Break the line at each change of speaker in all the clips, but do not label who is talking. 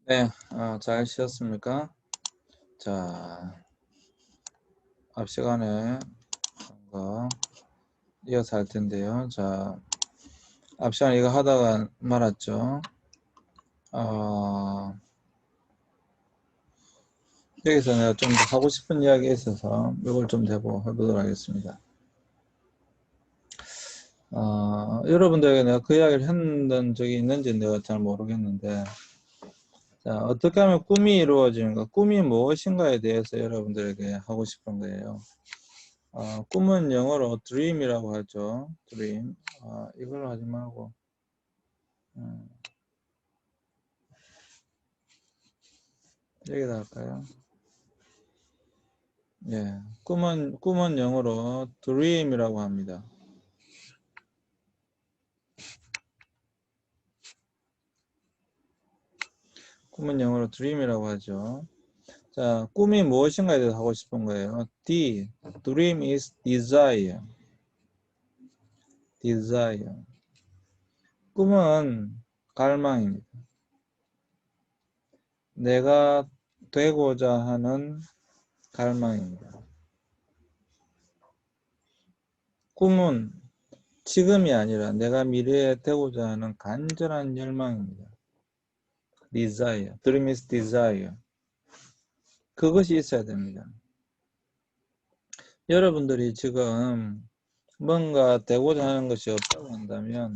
네, 잘 쉬었습니까? 자, 앞 시간에 거 이어서 할 텐데요. 자, 앞 시간에 이거 하다가 말았죠. 여기서 내가 좀 더 하고 싶은 이야기가 있어서 이걸 좀 해보도록 하겠습니다. 여러분들에게 내가 그 이야기를 했던 적이 있는지 내가 잘 모르겠는데, 자, 어떻게 하면 꿈이 이루어지는가, 꿈이 무엇인가에 대해서 여러분들에게 하고 싶은 거예요. 꿈은 영어로 dream이라고 하죠. dream. 이걸로 하지 말고 여기다 할까요? 예, 꿈은 영어로 dream이라고 합니다. 꿈은 영어로 dream이라고 하죠. 자, 꿈이 무엇인가에 대해서 하고 싶은 거예요. dream is desire. desire. 꿈은 갈망입니다. 내가 되고자 하는 갈망입니다. 꿈은 지금이 아니라 내가 미래에 되고자 하는 간절한 열망입니다. desire. dream is desire. 그것이 있어야 됩니다. 여러분들이 지금 뭔가 되고자 하는 것이 없다고 한다면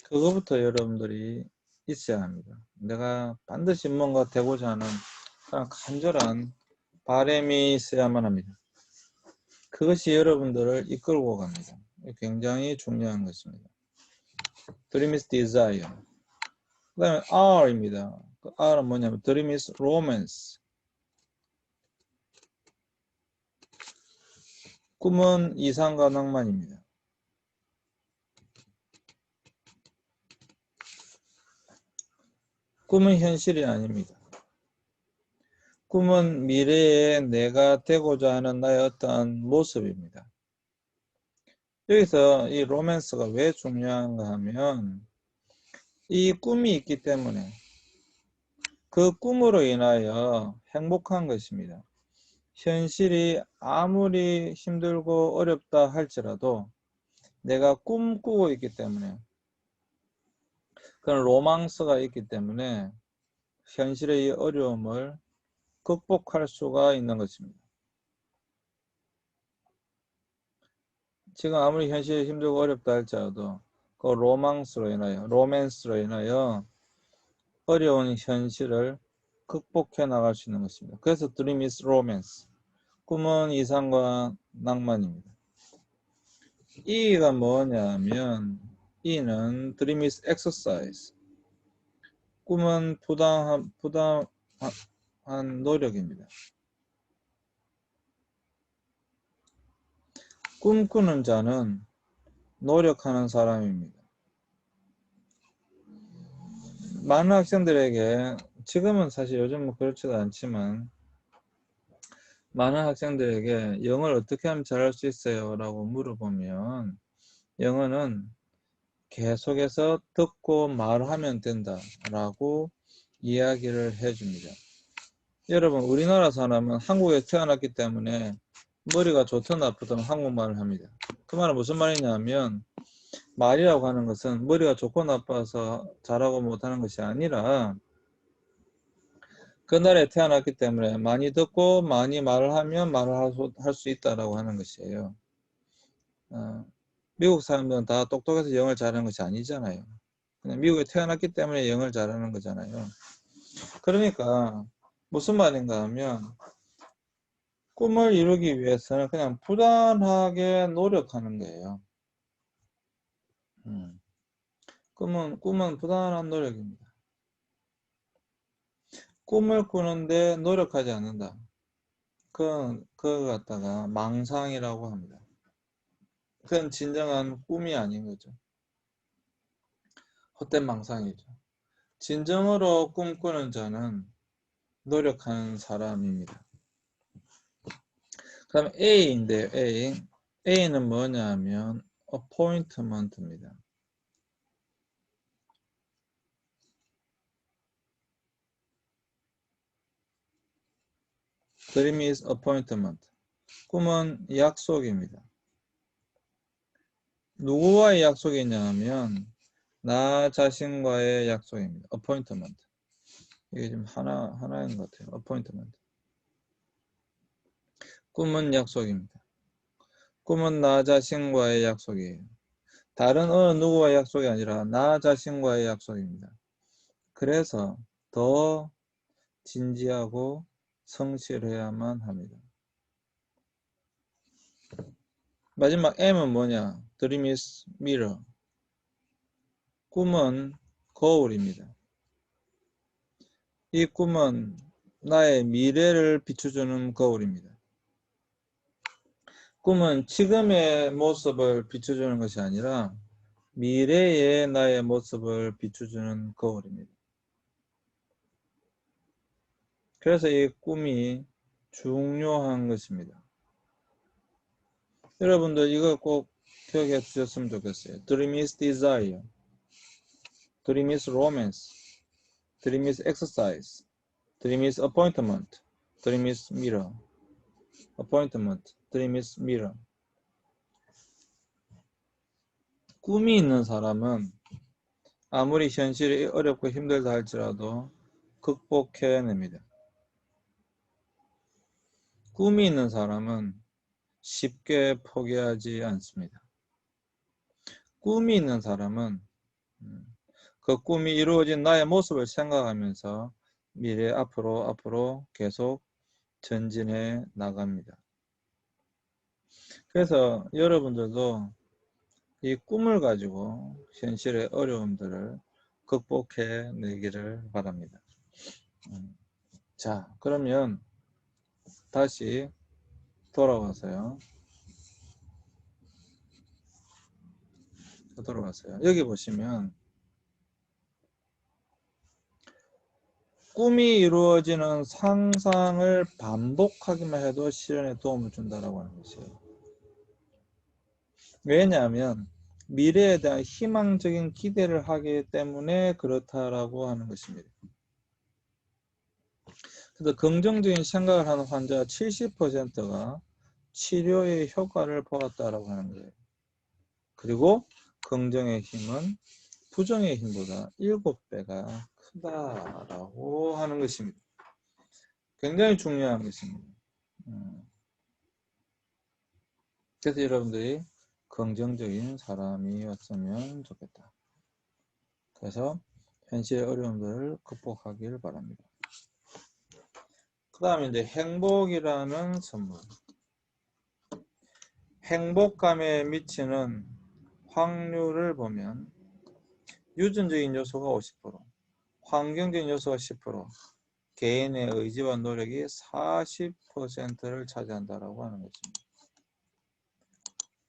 그것부터 여러분들이 있어야 합니다. 내가 반드시 뭔가 되고자 하는 그런 간절한 바람이 있어야만 합니다. 그것이 여러분들을 이끌고 갑니다. 굉장히 중요한 것입니다. Dream is desire. 그 다음에 R입니다. 그 R은 뭐냐면 Dream is romance. 꿈은 이상과 낭만입니다. 꿈은 현실이 아닙니다. 꿈은 미래에 내가 되고자 하는 나의 어떠한 모습입니다. 여기서 이 로맨스가 왜 중요한가 하면 이 꿈이 있기 때문에 그 꿈으로 인하여 행복한 것입니다. 현실이 아무리 힘들고 어렵다 할지라도 내가 꿈꾸고 있기 때문에 그런 로망스가 있기 때문에 현실의 이 어려움을 극복할 수가 있는 것입니다. 지금 아무리 현실이 힘들고 어렵다 할지라도 그 로맨스로 인하여 어려운 현실을 극복해 나갈 수 있는 것입니다. 그래서 Dream is romance. 꿈은 이상과 낭만입니다. E가 뭐냐면 E는 Dream is exercise. 꿈은 부당한 노력입니다. 꿈꾸는 자는 노력하는 사람입니다. 많은 학생들에게 지금은 사실 요즘은 그렇지도 않지만 많은 학생들에게 영어를 어떻게 하면 잘할 수 있어요? 라고 물어보면 영어는 계속해서 듣고 말하면 된다 라고 이야기를 해줍니다. 여러분 우리나라 사람은 한국에 태어났기 때문에 머리가 좋든 나쁘든 한국말을 합니다. 그 말은 무슨 말이냐면 말이라고 하는 것은 머리가 좋고 나빠서 잘하고 못하는 것이 아니라 그 나라에 태어났기 때문에 많이 듣고 많이 말을 하면 말을 할 수 있다라고 하는 것이에요. 미국 사람들은 다 똑똑해서 영어를 잘하는 것이 아니잖아요. 그냥 미국에 태어났기 때문에 영어를 잘하는 거잖아요. 그러니까 무슨 말인가 하면 꿈을 이루기 위해서는 그냥 부단하게 노력하는 거예요. 꿈은 부단한 노력입니다. 꿈을 꾸는데 노력하지 않는다. 그거 갖다가 망상이라고 합니다. 그건 진정한 꿈이 아닌 거죠. 헛된 망상이죠. 진정으로 꿈꾸는 자는 노력하는 사람입니다. 그 다음에 A인데요. A는 뭐냐 하면 appointment입니다. Dream is appointment. 꿈은 약속입니다. 누구와의 약속이냐 하면 나 자신과의 약속입니다. appointment. 이게 지금 하나인 것 같아요. appointment. 꿈은 약속입니다. 꿈은 나 자신과의 약속이에요. 다른 어느 누구와의 약속이 아니라 나 자신과의 약속입니다. 그래서 더 진지하고 성실해야만 합니다. 마지막 M은 뭐냐? Dream is mirror. 꿈은 거울입니다. 이 꿈은 나의 미래를 비춰주는 거울입니다. 꿈은 지금의 모습을 비춰주는 것이 아니라 미래의 나의 모습을 비춰주는 거울입니다. 그래서 이 꿈이 중요한 것입니다. 여러분들 이거 꼭 기억해 주셨으면 좋겠어요. Dream is desire. Dream is romance. Dream is exercise. Dream is appointment. Dream is mirror. appointment. Dream is mirror. 꿈이 있는 사람은 아무리 현실이 어렵고 힘들다 할지라도 극복해냅니다. 꿈이 있는 사람은 쉽게 포기하지 않습니다. 꿈이 있는 사람은 그 꿈이 이루어진 나의 모습을 생각하면서 미래 앞으로 계속 전진해 나갑니다. 그래서 여러분들도 이 꿈을 가지고 현실의 어려움들을 극복해 내기를 바랍니다. 자, 그러면 다시 돌아와서요. 여기 보시면 꿈이 이루어지는 상상을 반복하기만 해도 실현에 도움을 준다라고 하는 것이에요. 왜냐하면 미래에 대한 희망적인 기대를 하기 때문에 그렇다라고 하는 것입니다. 그래서 긍정적인 생각을 하는 환자 70%가 치료의 효과를 보았다라고 하는 거예요. 그리고 긍정의 힘은 부정의 힘보다 7배가 크다라고 하는 것입니다. 굉장히 중요한 것입니다. 그래서 여러분들이 긍정적인 사람이었으면 좋겠다. 그래서 현실의 어려움들을 극복하기를 바랍니다. 그 다음에 이제 행복이라는 선물. 행복감에 미치는 확률을 보면 유전적인 요소가 50%, 환경적인 요소가 10%, 개인의 의지와 노력이 40%를 차지한다라고 하는 것입니다.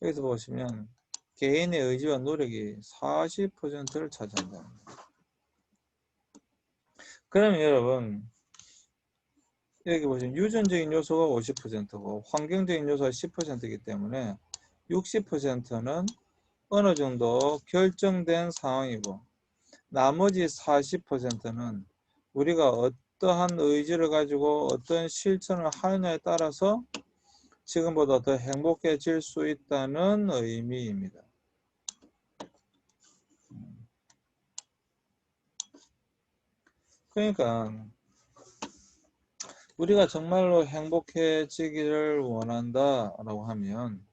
여기서 보시면 개인의 의지와 노력이 40%를 차지한다. 그러면 여러분 여기 보시면 유전적인 요소가 50%고 환경적인 요소가 10%이기 때문에 60%는 어느 정도 결정된 상황이고 나머지 40%는 우리가 어떠한 의지를 가지고 어떤 실천을 하느냐에 따라서 지금보다 더 행복해질 수 있다는 의미입니다. 그러니까 우리가 정말로 행복해지기를 원한다라고 하면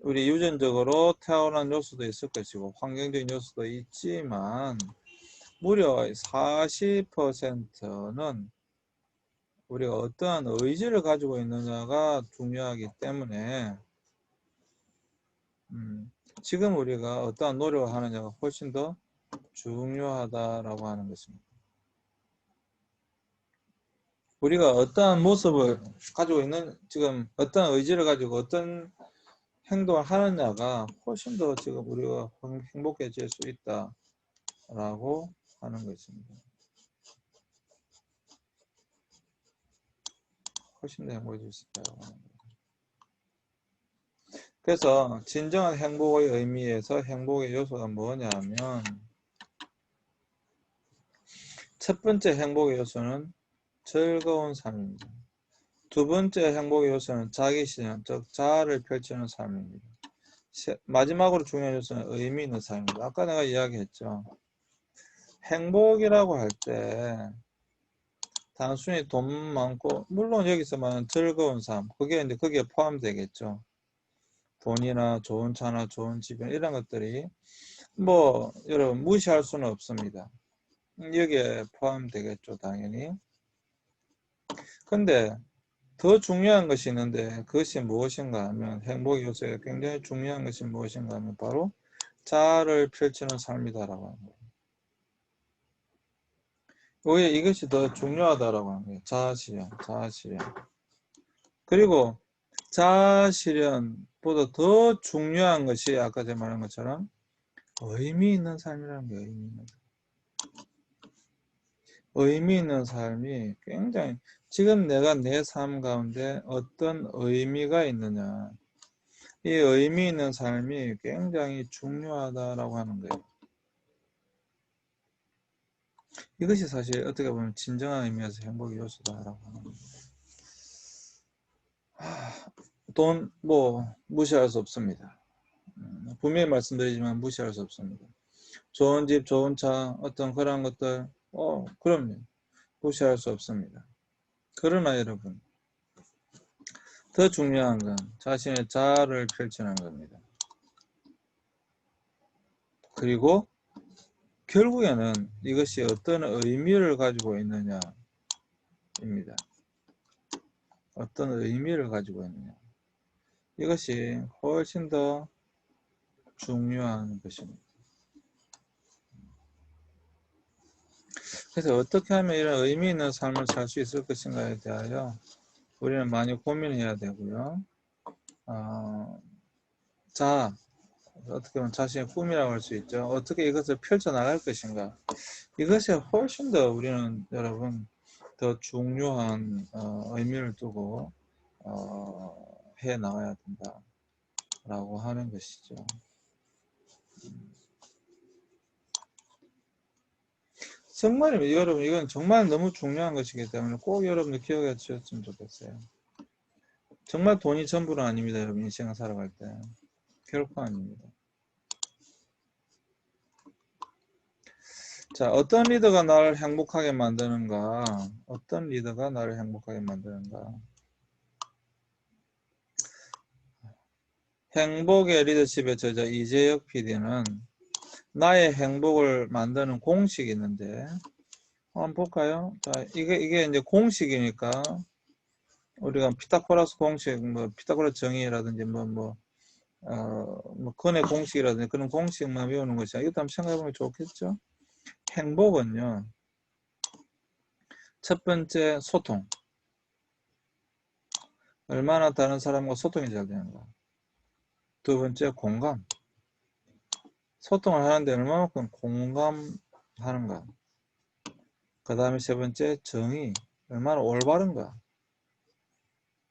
우리 유전적으로 태어난 요소도 있을 것이고 환경적인 요소도 있지만 무려 40%는 우리가 어떠한 의지를 가지고 있느냐가 중요하기 때문에 지금 우리가 어떠한 노력을 하느냐가 훨씬 더 중요하다라고 하는 것입니다. 우리가 어떠한 모습을 가지고 있는 지금 어떠한 의지를 가지고 어떤 행동을 하느냐가 훨씬 더 지금 우리가 행복해질 수 있다라고 하는 것입니다. 훨씬 더 행복해질 수 있다고 하는 거예요. 그래서 진정한 행복의 의미에서 행복의 요소가 뭐냐 하면 첫 번째 행복의 요소는 즐거운 삶입니다. 두 번째 행복의 요소는 자기실현, 즉 자아를 펼치는 삶입니다. 마지막으로 중요한 요소는 의미 있는 삶입니다. 아까 내가 이야기했죠. 행복이라고 할 때 단순히 돈 많고, 물론 여기서 말하는 즐거운 삶, 그게 이제 거기에 포함되겠죠. 돈이나 좋은 차나 좋은 집이나 이런 것들이 뭐 여러분 무시할 수는 없습니다. 여기에 포함되겠죠, 당연히. 근데 더 중요한 것이 있는데 그것이 무엇인가 하면, 행복의 요소에 굉장히 중요한 것이 무엇인가 하면 바로 자아를 펼치는 삶이다라고 하는 거예요. 오히려 이것이 더 중요하다라고 하는 거예요. 자아실현, 자아실현. 그리고 자아실현보다 더 중요한 것이 아까 제가 말한 것처럼 의미 있는 삶이라는 거예요. 의미 있는 삶. 의미 있는 삶이 굉장히, 지금 내가 내 삶 가운데 어떤 의미가 있느냐, 이 의미 있는 삶이 굉장히 중요하다라고 하는 거예요. 이것이 사실 어떻게 보면 진정한 의미에서 행복의 요소다라고 하는 거예요. 돈 뭐 무시할 수 없습니다. 분명히 말씀드리지만 무시할 수 없습니다. 좋은 집, 좋은 차, 어떤 그런 것들, 그럼요. 무시할 수 없습니다. 그러나 여러분, 더 중요한 건 자신의 자아를 펼치는 겁니다. 그리고 결국에는 이것이 어떤 의미를 가지고 있느냐입니다. 어떤 의미를 가지고 있느냐. 이것이 훨씬 더 중요한 것입니다. 그래서 어떻게 하면 이런 의미 있는 삶을 살 수 있을 것인가에 대하여 우리는 많이 고민해야 되고요. 어떻게 보면 자신의 꿈이라고 할 수 있죠. 어떻게 이것을 펼쳐나갈 것인가. 이것에 훨씬 더 우리는 여러분 더 중요한 의미를 두고 해 나가야 된다라고 하는 것이죠. 정말입니다. 여러분, 이건 정말 너무 중요한 것이기 때문에 꼭 여러분들 기억해 주셨으면 좋겠어요. 정말 돈이 전부는 아닙니다. 여러분, 인생을 살아갈 때. 결코 아닙니다. 자, 어떤 리더가 나를 행복하게 만드는가? 어떤 리더가 나를 행복하게 만드는가? 행복의 리더십의 저자 이재혁 PD는 나의 행복을 만드는 공식이 있는데, 한번 볼까요? 자, 이게 이제 공식이니까, 우리가 피타고라스 공식, 뭐, 피타고라스 정의라든지, 근의 공식이라든지 그런 공식만 외우는 것이 아니라, 이것도 한번 생각해보면 좋겠죠? 행복은요, 첫 번째, 소통. 얼마나 다른 사람과 소통이 잘 되는가. 두 번째, 공감. 소통을 하는데 얼마만큼 공감하는가. 그 다음에 세 번째, 정의. 얼마나 올바른가.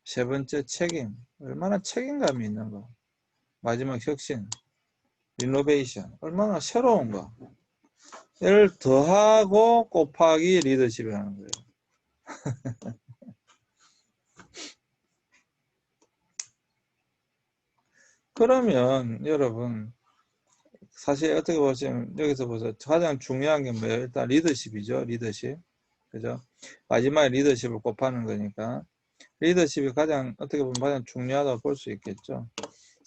세 번째, 책임. 얼마나 책임감이 있는가. 마지막, 혁신. 리노베이션. 얼마나 새로운가. 를 더하고 곱하기 리더십이라는 거예요. 그러면 여러분, 사실 어떻게 보시면 여기서 보세요. 가장 중요한 게 뭐예요? 일단 리더십이죠. 리더십. 그죠? 마지막에 리더십을 곱하는 거니까 리더십이 가장 어떻게 보면 가장 중요하다고 볼 수 있겠죠.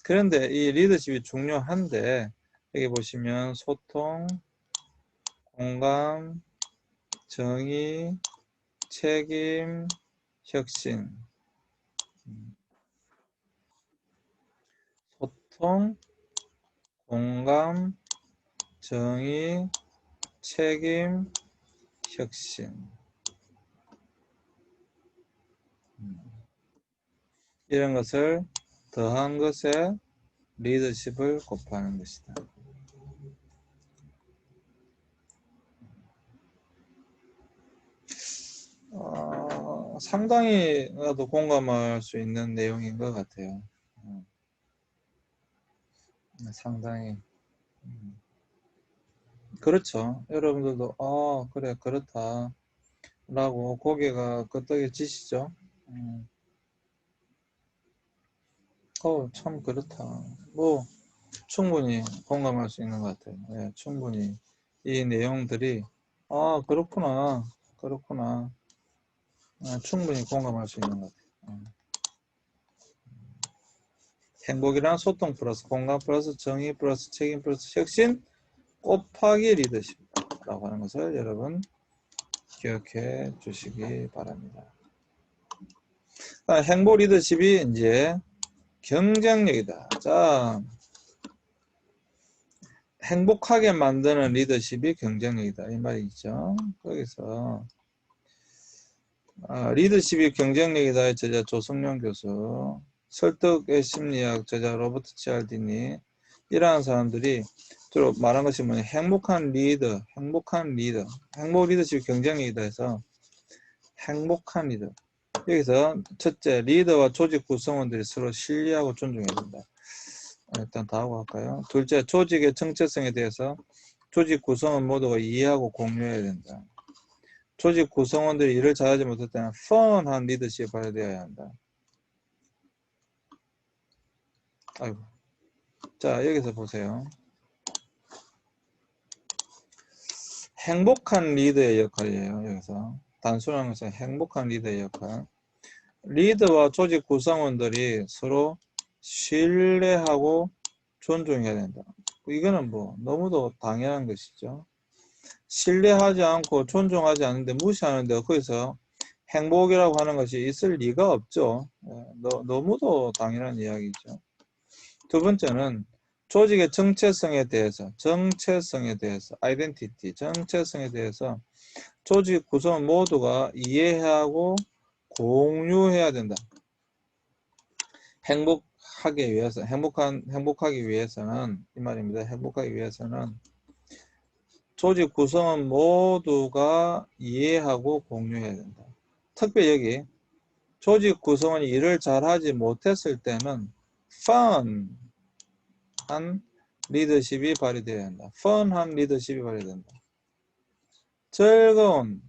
그런데 이 리더십이 중요한데 여기 보시면 소통, 공감, 정의, 책임, 혁신. 소통, 공감, 정의, 책임, 혁신. 이런 것을 더한 것에 리더십을 곱하는 것이다. 상당히 나도 공감할 수 있는 내용인 것 같아요. 상당히. 그렇죠. 여러분들도 그래 그렇다 라고 고개가 끄덕여지시죠. 참 그렇다. 뭐 충분히 공감할 수 있는 것 같아요. 예, 충분히 이 내용들이 그렇구나, 그렇구나. 충분히 공감할 수 있는 것 같아요. 행복이란 소통 플러스 공감 플러스 정의 플러스 책임 플러스 혁신 곱하기 리더십이라고 하는 것을 여러분 기억해 주시기 바랍니다. 행복 리더십이 이제 경쟁력이다. 자, 행복하게 만드는 리더십이 경쟁력이다. 이 말이죠. 거기서 리더십이 경쟁력이다의 저자 조성룡 교수, 설득의 심리학 저자 로버트 치알디니, 이러한 사람들이 주로 말한 것이 뭐냐, 행복한 리더, 행복 리더십이 경쟁력이다 해서 행복한 리더. 여기서 첫째, 리더와 조직 구성원들이 서로 신뢰하고 존중해야 된다. 일단 다 하고 할까요? 둘째, 조직의 정체성에 대해서 조직 구성원 모두가 이해하고 공유해야 된다. 조직 구성원들이 일을 잘하지 못할 때는 펀한 리더십이 발휘되어야 한다. 아이고. 자, 여기서 보세요. 행복한 리더의 역할이에요. 여기서 단순한 것은 행복한 리더의 역할. 리더와 조직 구성원들이 서로 신뢰하고 존중해야 된다. 이거는 뭐 너무도 당연한 것이죠. 신뢰하지 않고 존중하지 않는데 무시하는데 거기서 행복이라고 하는 것이 있을 리가 없죠. 너무도 당연한 이야기죠. 두 번째는 조직의 정체성에 대해서, 아이덴티티, 정체성에 대해서 조직 구성원 모두가 이해하고 공유해야 된다. 행복하기 위해서는 이 말입니다. 행복하기 위해서는 조직 구성원 모두가 이해하고 공유해야 된다. 특별히 여기 조직 구성원이 일을 잘하지 못했을 때는 펀한 리더십이 발휘되어야 한다. 펀한 리더십이 발휘된다. 즐거운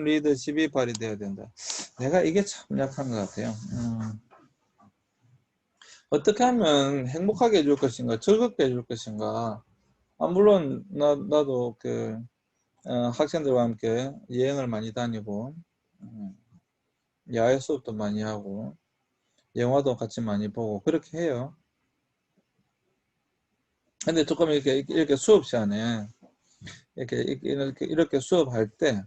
리더십이 발휘되어야 된다. 내가 이게 참 약한 것 같아요. 어떻게 하면 행복하게 해줄 것인가, 즐겁게 해줄 것인가. 물론 나도 학생들과 함께 여행을 많이 다니고 야외 수업도 많이 하고 영화도 같이 많이 보고 그렇게 해요. 근데 조금 이렇게 수업 시간에 이렇게 수업할 때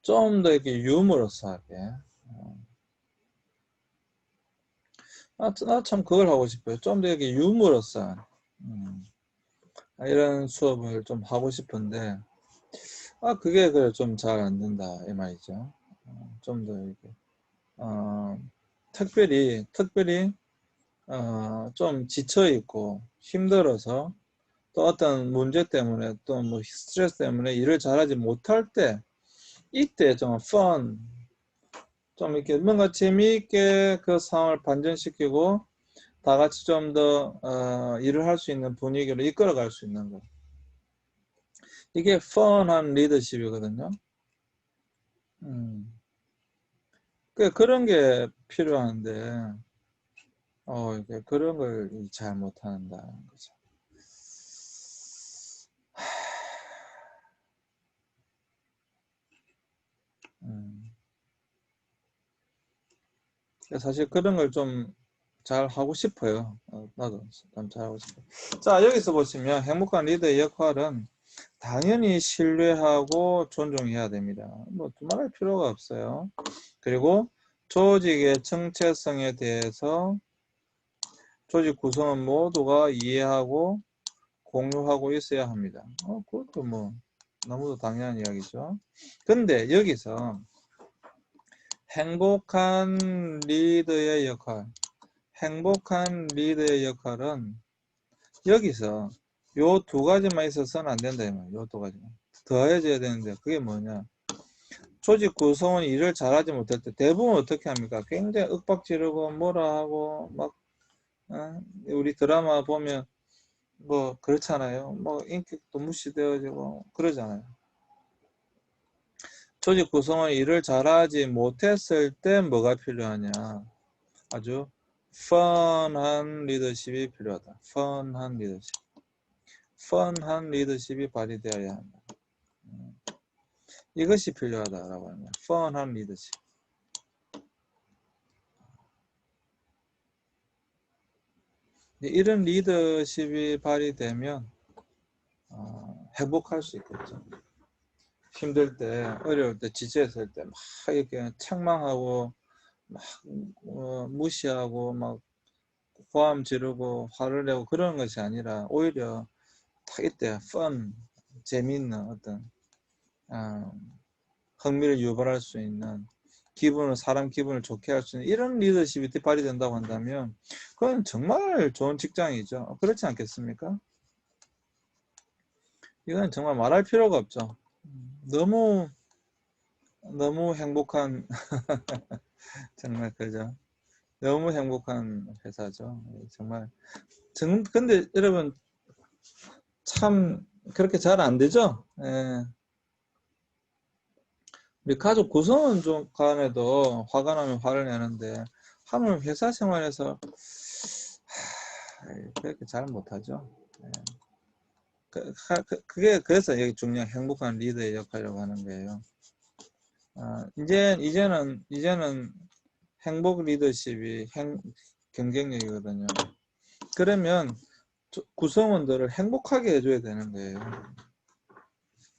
좀 더 이렇게 유머러스하게 나 참 그걸 하고 싶어요. 좀 더 이렇게 유머러스한 이런 수업을 좀 하고 싶은데 그게 그래 좀 잘 안 된다 이 말이죠. 좀 더 이렇게 특별히 좀 지쳐 있고 힘들어서 또 어떤 문제 때문에 또 뭐 스트레스 때문에 일을 잘하지 못할 때 이때 좀 좀 이렇게 뭔가 재미있게 그 상황을 반전시키고 다 같이 좀 더 일을 할 수 있는 분위기로 이끌어갈 수 있는 거. 이게 펀한 리더십이거든요. 그런 게 필요한데 이게 그런 걸 잘 못한다는 거죠. 사실 그런 걸 좀 잘 하고 싶어요. 나도 좀 잘 하고 싶어요. 자, 여기서 보시면 행복한 리더의 역할은 당연히 신뢰하고 존중해야 됩니다. 뭐 두말할 필요가 없어요. 그리고 조직의 정체성에 대해서 조직 구성원 모두가 이해하고 공유하고 있어야 합니다. 그것도 뭐 너무도 당연한 이야기죠. 근데 여기서 행복한 리더의 역할은 여기서 요 두 가지만 있어서는 안 된다. 요 두 가지만 더해져야 되는데 그게 뭐냐, 조직 구성원이 일을 잘하지 못할 때 대부분 어떻게 합니까? 굉장히 윽박지르고 뭐라 하고 막 우리 드라마 보면 뭐 그렇잖아요. 뭐 인격도 무시되어지고 그러잖아요. 조직 구성원이 일을 잘하지 못했을 때 뭐가 필요하냐, 아주 펀한 리더십이 필요하다. 펀한 리더십. 펀한 리더십이 발휘되어야 한다. 이것이 필요하다라고 합니다. 펀한 리더십. 이런 리더십이 발휘되면 회복할 수 있겠죠. 힘들 때, 어려울 때, 지체했을 때 막 이렇게 책망하고 막 무시하고 막 고함 지르고 화를 내고 그런 것이 아니라 오히려 딱 이때 재미있는 어떤 흥미를 유발할 수 있는 사람 기분을 좋게 할 수 있는 이런 리더십이 발휘된다고 한다면 그건 정말 좋은 직장이죠. 그렇지 않겠습니까? 이건 정말 말할 필요가 없죠. 너무 행복한 정말 그죠. 너무 행복한 회사죠. 정말 근데 여러분 참 그렇게 잘 안 되죠. 예. 우리 가족 구성원 좀 간에도 화가 나면 화를 내는데 하물 회사 생활에서 그렇게 잘 못하죠. 예. 그래서 여기 중요한 행복한 리더의 역할이라고 하는 거예요. 이제는 행복 리더십이 경쟁력이거든요. 그러면 구성원들을 행복하게 해줘야 되는 거예요.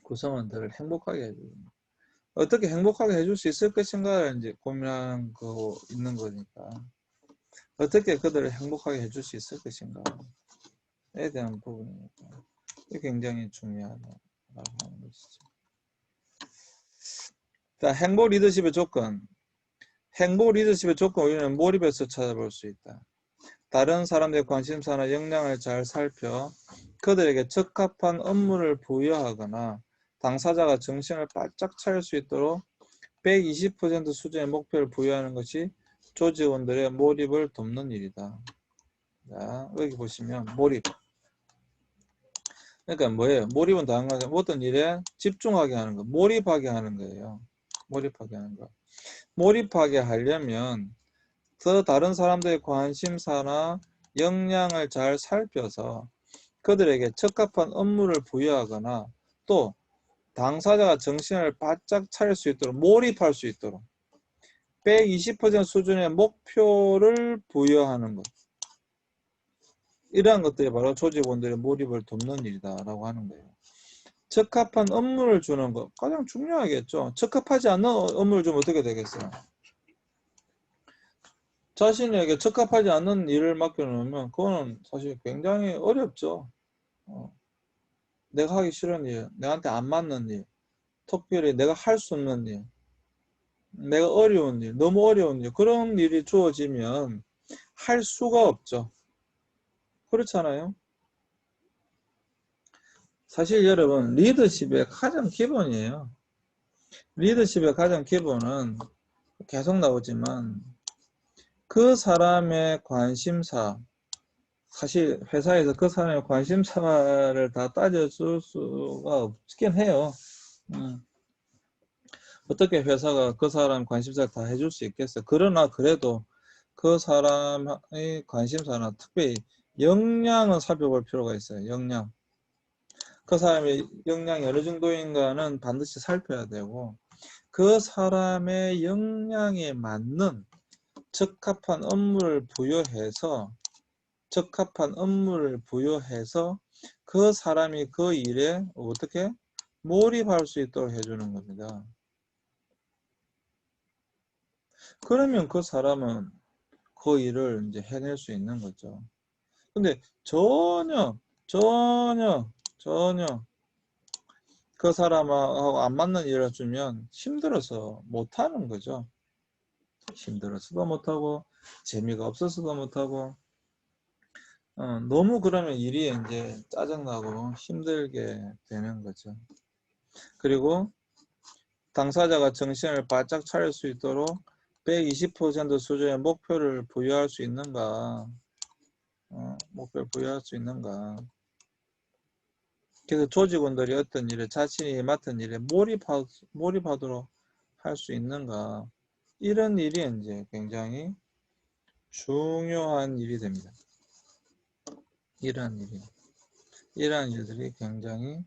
구성원들을 행복하게 해줘야 됩니다. 어떻게 행복하게 해줄 수 있을 것인가를 이제 고민하고 있는 거니까 어떻게 그들을 행복하게 해줄 수 있을 것인가에 대한 부분이니까 이게 굉장히 중요하다고 하는 것이죠. 자, 행복 리더십의 조건. 행복 리더십의 조건 우리는 몰입해서 찾아볼 수 있다. 다른 사람들의 관심사나 역량을 잘 살펴 그들에게 적합한 업무를 부여하거나 당사자가 정신을 바짝 차릴 수 있도록 120% 수준의 목표를 부여하는 것이 조직원들의 몰입을 돕는 일이다. 자, 여기 보시면 몰입. 그러니까 뭐예요? 몰입은 다른 거죠. 어떤 일에 집중하게 하는 거, 몰입하게 하는 거예요. 몰입하게 하는 거. 몰입하게 하려면 더 다른 사람들의 관심사나 역량을 잘 살펴서 그들에게 적합한 업무를 부여하거나 또 당사자가 정신을 바짝 차릴 수 있도록 몰입할 수 있도록 120% 수준의 목표를 부여하는 것. 이러한 것들이 바로 조직원들의 몰입을 돕는 일이다라고 하는 거예요. 적합한 업무를 주는 것 가장 중요하겠죠. 적합하지 않는 업무를 주면 어떻게 되겠어요? 자신에게 적합하지 않는 일을 맡겨놓으면 그거는 사실 굉장히 어렵죠. 내가 하기 싫은 일, 내한테 안 맞는 일, 특별히 내가 할 수 없는 일, 내가 어려운 일, 너무 어려운 일, 그런 일이 주어지면 할 수가 없죠. 그렇잖아요. 사실 여러분 리더십의 가장 기본이에요. 리더십의 가장 기본은 계속 나오지만 그 사람의 관심사, 사실 회사에서 그 사람의 관심사를 다 따져줄 수가 없긴 해요. 어떻게 회사가 그 사람 관심사를 다 해줄 수 있겠어요. 그러나 그래도 그 사람의 관심사나 특별히 역량을 살펴볼 필요가 있어요. 역량. 그 사람의 역량이 어느 정도인가는 반드시 살펴야 되고 그 사람의 역량에 맞는 적합한 업무를 부여해서 그 사람이 그 일에 어떻게 몰입할 수 있도록 해주는 겁니다. 그러면 그 사람은 그 일을 이제 해낼 수 있는 거죠. 근데 전혀 그 사람하고 안 맞는 일을 주면 힘들어서 못하는 거죠. 힘들어서도 못하고 재미가 없어서도 못하고 너무 그러면 일이 이제 짜증나고 힘들게 되는 거죠. 그리고 당사자가 정신을 바짝 차릴 수 있도록 120% 수준의 목표를 부여할 수 있는가? 목표를 부여할 수 있는가? 그래서 조직원들이 어떤 일에 자신이 맡은 일에 몰입하도록 할 수 있는가? 이런 일이 이제 굉장히 중요한 일이 됩니다. 이러한 일들이 굉장히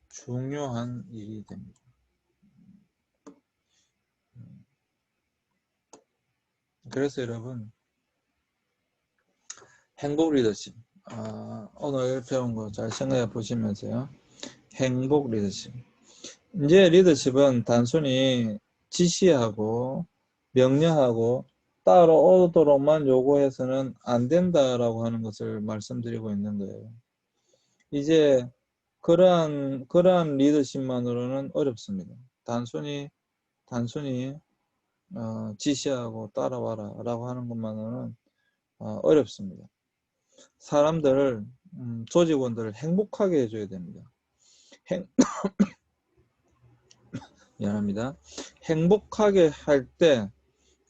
중요한 일이 됩니다. 그래서 여러분, 행복 리더십. 오늘 배운 거 잘 생각해 보시면서요. 행복 리더십. 이제 리더십은 단순히 지시하고 명령하고 따라오도록만 요구해서는 안 된다라고 하는 것을 말씀드리고 있는 거예요. 이제 그러한 리더십만으로는 어렵습니다. 단순히 지시하고 따라와라 라고 하는 것만으로는 어렵습니다. 사람들을 조직원들을 행복하게 해줘야 됩니다. 미안합니다. 행복하게 할 때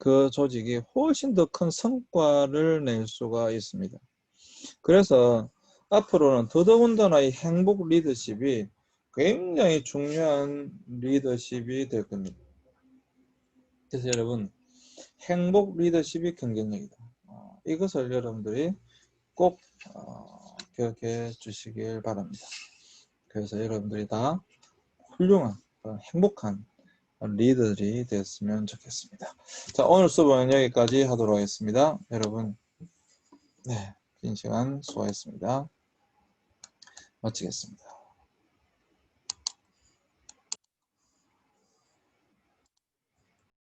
그 조직이 훨씬 더 큰 성과를 낼 수가 있습니다. 그래서 앞으로는 더더군다나 이 행복 리더십이 굉장히 중요한 리더십이 될 겁니다. 그래서 여러분, 행복 리더십이 경쟁력이다. 이것을 여러분들이 꼭 기억해 주시길 바랍니다. 그래서 여러분들이 다 훌륭한 행복한 리더들이 됐으면 좋겠습니다. 자, 오늘 수업은 여기까지 하도록 하겠습니다. 여러분, 긴 시간 수고하셨습니다. 마치겠습니다.